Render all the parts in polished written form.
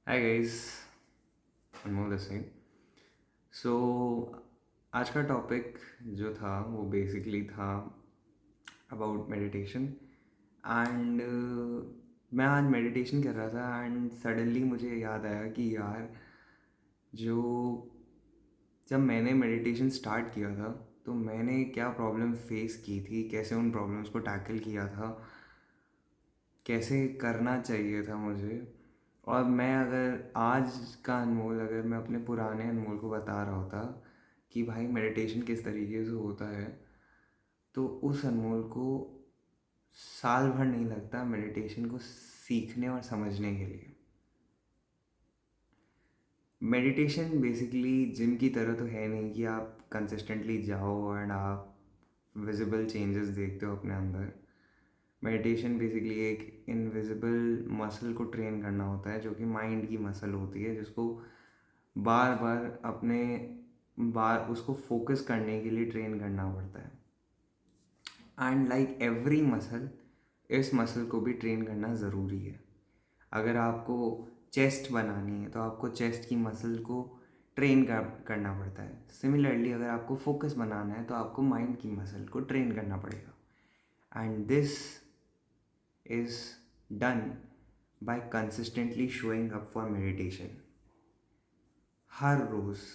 Hi guys, Anmol this side. So आज का topic जो था वो बेसिकली था अबाउट मेडिटेशन एंड मैं आज मेडिटेशन कर रहा था एंड सडनली मुझे याद आया कि यार जो जब मैंने मेडिटेशन स्टार्ट किया था तो मैंने क्या प्रॉब्लम फेस की थी, कैसे उन प्रॉब्लम्स को टैकल किया था, कैसे करना चाहिए था मुझे। और मैं अगर आज का अनमोल, अगर मैं अपने पुराने अनमोल को बता रहा होता कि भाई मेडिटेशन किस तरीके से होता है, तो उस अनमोल को साल भर नहीं लगता मेडिटेशन को सीखने और समझने के लिए। मेडिटेशन बेसिकली जिम की तरह तो है नहीं कि आप कंसिस्टेंटली जाओ एंड आप विजिबल चेंजेस देखते हो अपने अंदर। मेडिटेशन बेसिकली एक इनविजिबल मसल को ट्रेन करना होता है, जो कि माइंड की मसल होती है, जिसको बार बार अपने बार उसको फोकस करने के लिए ट्रेन करना पड़ता है। एंड लाइक एवरी मसल, इस मसल को भी ट्रेन करना ज़रूरी है। अगर आपको चेस्ट बनानी है तो आपको चेस्ट की मसल को करना पड़ता है। सिमिलरली अगर आपको फोकस बनाना है तो आपको माइंड की मसल को ट्रेन करना पड़ेगा। And this is done by consistently showing up for meditation। हर रोज़,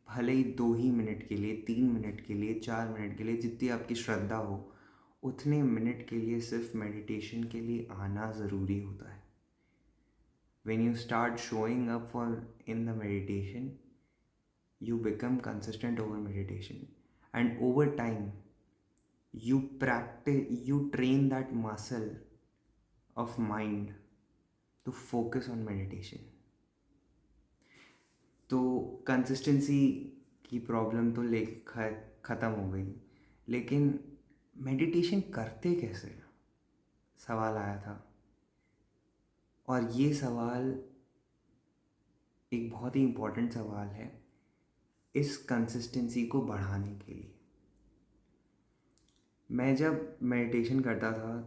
भले ही 2 ही मिनट के लिए, 3 मिनट के लिए, 4 मिनट के लिए, जितनी आपकी श्रद्धा हो उतने मिनट के लिए सिर्फ मेडिटेशन के लिए आना ज़रूरी होता है। when you start showing up for in the meditation, you become consistent over meditation, and over time you train that muscle of mind to focus on meditation। तो कंसिस्टेंसी की प्रॉब्लम तो ख़त्म हो गई, लेकिन मेडिटेशन करते कैसे, सवाल आया था। और ये सवाल एक बहुत ही इम्पोर्टेंट सवाल है इस कंसिस्टेंसी को बढ़ाने के लिए। मैं जब मेडिटेशन करता था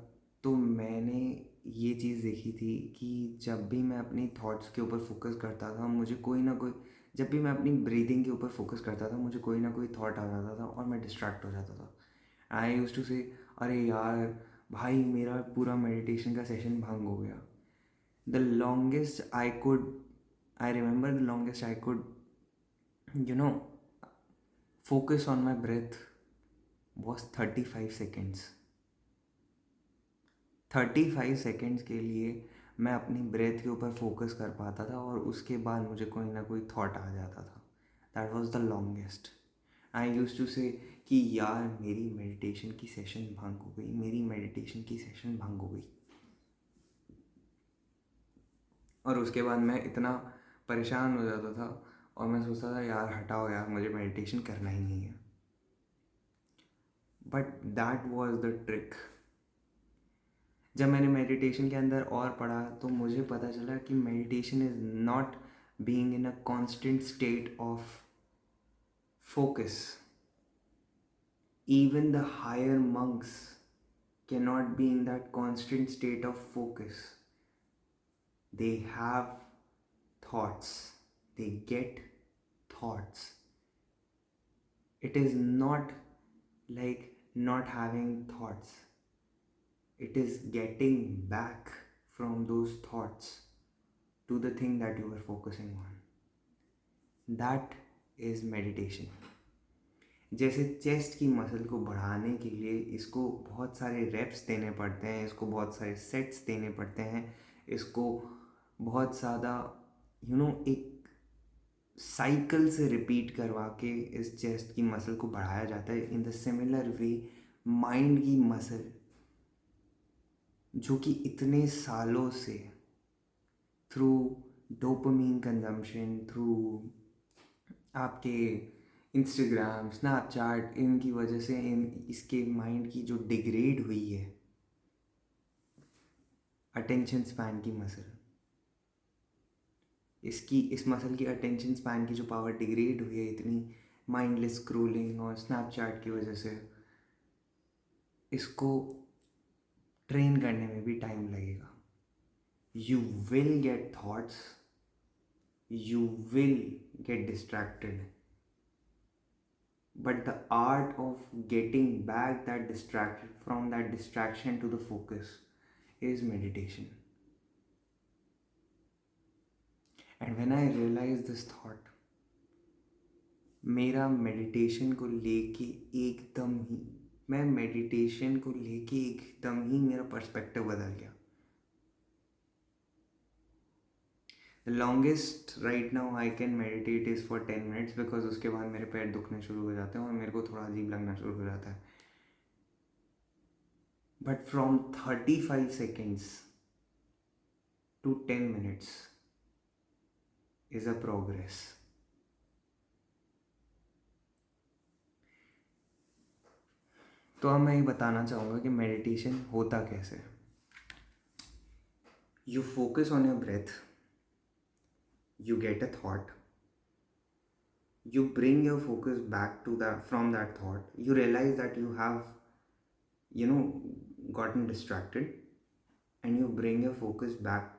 तो मैंने ये चीज़ देखी थी कि जब भी मैं अपनी थॉट्स के ऊपर फोकस करता था, मुझे कोई ना कोई, जब भी मैं अपनी ब्रीदिंग के ऊपर फोकस करता था मुझे कोई ना कोई थॉट आ जाता था और मैं डिस्ट्रैक्ट हो जाता था। आई यूज़ टू से, अरे यार भाई मेरा पूरा मेडिटेशन का सेशन भंग हो गया। The longest I could I remember the longest I could you know focus on my breath was 35 seconds। 35 seconds के लिए मैं अपनी ब्रेथ के ऊपर फोकस कर पाता था और उसके बाद मुझे कोई ना कोई थॉट आ जाता था। That was the longest. I use to say कि यार मेरी मेडिटेशन की सेशन भंग हो गई, मेरी मेडिटेशन की सेशन भंग हो गई। और उसके बाद मैं इतना परेशान हो जाता था और मैं सोचता था यार हटाओ यार, मुझे मेडिटेशन करना ही नहीं है। But that was the trick. जब मैंने मेडिटेशन के अंदर और पढ़ा तो मुझे पता चला कि meditation is not being in a constant state of focus. Even the higher monks cannot be in that constant state of focus। they have thoughts, they get thoughts। it is not like not having thoughts, it is getting back from those thoughts to the thing that you were focusing on। That is meditation. जैसे chest की muscle को बढ़ाने के लिए इसको बहुत सारे wraps देने पड़ते हैं, इसको बहुत सारे सेट्स देने पड़ते हैं, इसको बहुत ज़्यादा एक साइकिल से रिपीट करवा के इस चेस्ट की मसल को बढ़ाया जाता है। In the similar way mind की मसल, जो कि इतने सालों से थ्रू डोपामीन कंजम्पशन, थ्रू आपके इंस्टाग्राम, स्नैपचैट, इनकी वजह से इसके माइंड की जो डिग्रेड हुई है अटेंशन स्पैन की मसल, इस मसल की अटेंशन स्पैन की जो पावर डिग्रेड हुई है इतनी माइंडलेस स्क्रोलिंग और स्नैपचैट की वजह से, इसको ट्रेन करने में भी टाइम लगेगा। You will get thoughts, you will get distracted. But the art of getting back that distraction from that distraction to the focus is meditation. And when I realized this thought, मेरा meditation को लेके एकदम ही मैं meditation को लेके एकदम ही मेरा perspective बदल गया. The longest right now I can meditate is for 10 minutes because उसके बाद मेरे पैर दुखने शुरू हो जाते हैं और मेरे को थोड़ा अजीब लगना शुरू हो जाता है. But from 35 seconds to 10 minutes is a progress. तो अब मैं ये बताना चाहूँगा कि मेडिटेशन होता कैसे. You focus on your breath, you get a thought, you bring your focus back to that from that thought, you realize that you have gotten distracted, and you bring your focus back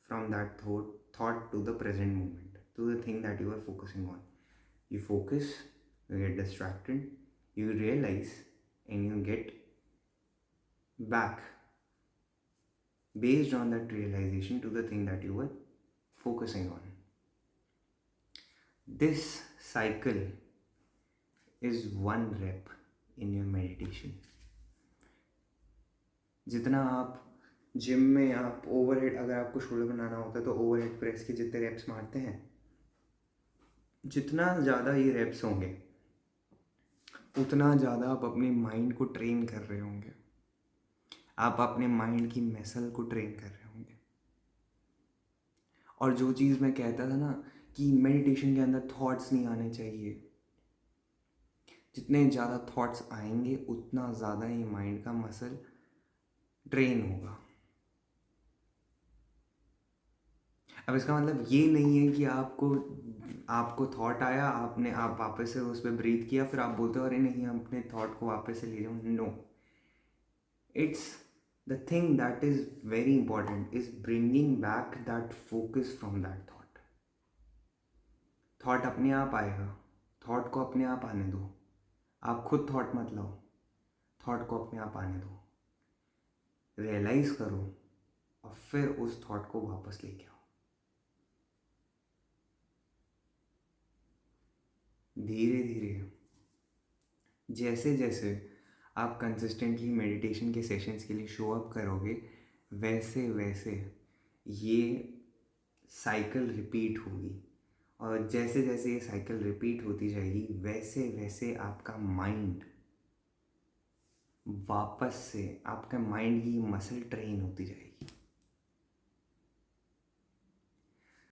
from that thought to the present moment, to the thing that you are focusing on. You focus, you get distracted, you realize, and you get back based on that realization to the thing that you were focusing on. This cycle is one rep in your meditation. जितना आप gym में आप overhead, अगर आपको shoulder बनाना होता है तो overhead press के जितने रेप्स मारते हैं, जितना ज़्यादा ये रेप्स होंगे उतना ज़्यादा आप अपने माइंड को ट्रेन कर रहे होंगे, आप अपने माइंड की मसल को ट्रेन कर रहे होंगे. और जो चीज़ मैं कहता था ना कि मेडिटेशन के अंदर थॉट्स नहीं आने चाहिए, जितने ज़्यादा थॉट्स आएंगे उतना ज़्यादा ही माइंड का मसल ट्रेन होगा. अब इसका मतलब ये नहीं है कि आपको थॉट आया, आप वापस से उस पर ब्रीथ किया, फिर आप बोलते हो अरे नहीं हम अपने थॉट को वापस से ले जाओ. No, it's the thing that is very important is bringing back that focus from that thought. Thought अपने आप आएगा, थॉट को अपने आप आने दो, आप खुद थॉट मत लाओ, थॉट को अपने आप आने दो, रियलाइज़ करो और फिर उस थॉट को वापस लेके आओ. धीरे धीरे जैसे जैसे आप कंसिस्टेंटली मेडिटेशन के सेशंस के लिए शो अप करोगे, वैसे वैसे ये साइकिल रिपीट होगी. और जैसे जैसे ये साइकिल रिपीट होती जाएगी वैसे वैसे आपका माइंड वापस से, आपका माइंड की मसल ट्रेन होती जाएगी.